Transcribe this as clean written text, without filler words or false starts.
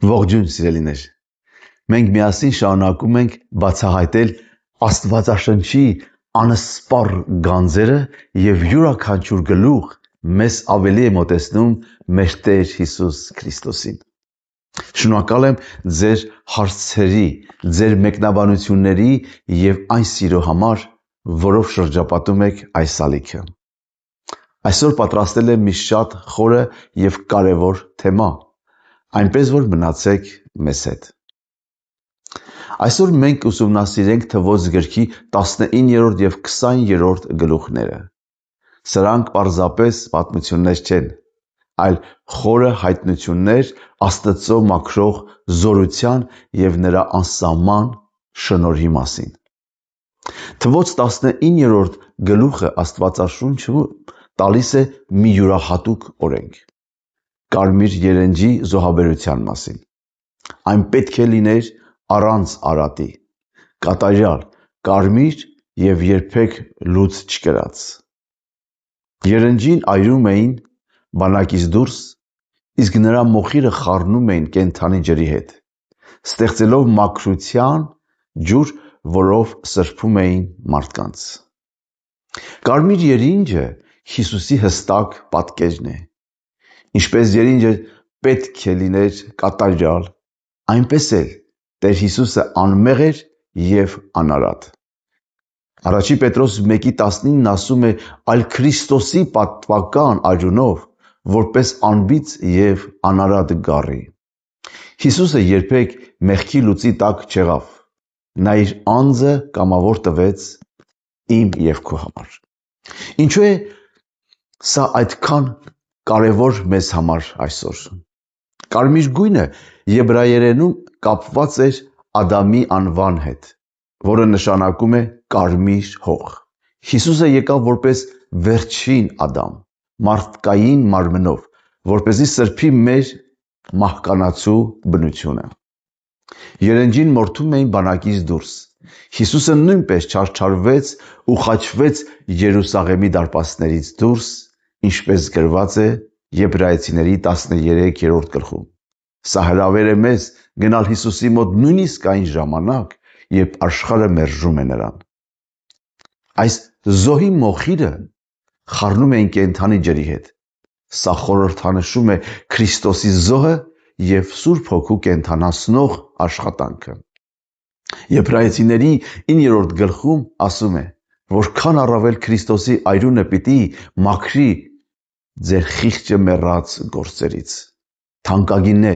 Ողջույն սիրելիներ, մենք միասին շարունակում ենք բացահայտել Աստվածաշնչի անսպառ գանձերը և յուրաքանչյուր գլուխ մեզ ավելի է մոտեցնում մեր Տեր Հիսուս Քրիստոսին։ Շնորհակալ եմ ձեր հարցերի, ձեր մեկնաբանությունների և այն սիրո համար, որով շրջապատում եք այս ալիքը։ Այսօր պատրաստել եմ մի շատ խորը և կարևոր թեմա, այնպես որ մնացեք մեզ հետ։ Այսօր մենք ուսումնասիրենք Թվոց գրքի 19-րդ և 20-րդ գլուխները։ Սրանք պարզապես պատմություններ չեն, այլ խորը հայտնություններ Աստծո մաքրող զորության և նրա անսահման շնորհի մասին։ Թվոց 19-րդ գլուխը Աստվածաշունչում տալիս է մի յուրահատուկ օրենք՝ կարմիր երնջի զոհաբերության մասին։ Այն պետք է լիներ առանց արատի, կատարյալ, կարմիր և երբեք լուծ չկրած։ Երնջին այրում էին բանակից դուրս, իսկ նրա մոխիրը խառնում էին կենդանի ջրի հետ, ստեղծելով մաքրության ջուր, որով սրբում էին մարդկանց։ Կարմիր երինջը Հիսուսի հստակ պատկերն է։ Ինչպես երինջը պետք է լիներ կատարյալ, այնպես էլ Տեր Հիսուսը անմեղ էր և անարատ։ Առաջին Պետրոս 1:19-ն ասում է. «Այլ Քրիստոսի պատվական արյունով, որպես անբիծ և անարատ գառի»։ Հիսուսը երբեք մեղքի լուծի տակ չեղավ, նա իր անձը կամավոր տվեց իմ և քո համար։ Ինչու է սա այդքան կարևոր մեզ համար այսօր։ Կարմիր գույնը եբրայերենում կապված էր Ադամի անվան հետ, որը նշանակում է կարմիր հող։ Հիսուսը եկավ որպես վերջին Ադամ, մարդկային մարմնով, որպեսզի սրբի մեր մահկանացու բնությունը։ Երնջին մորթում էին բանակից դուրս։ Հիսուսը նույնպես չարչարվեց ու խաչվեց Երուսաղեմի դարպասներից դուրս, ինչպես գրված է Եբրայեցիների 13-րդ գլխում։ Սա հրավեր է մեզ գնալ Հիսուսի մոտ նույնիսկ այն ժամանակ, երբ աշխարհը մերժում է նրան։ Այս զոհի մոխիրը խառնում էին կենդանի ջրի հետ։ Սա խորհրդանշում է Քրիստոսի զոհը և Սուրբ Հոգու կենդանացնող աշխատանքը։ Եբրայեցիների 9-րդ գլխում ասում է. «Որքան առավել Քրիստոսի արյունը պիտի մաքրի ձեր խիղճը մեռած գործերից»։ Թանկագիններ,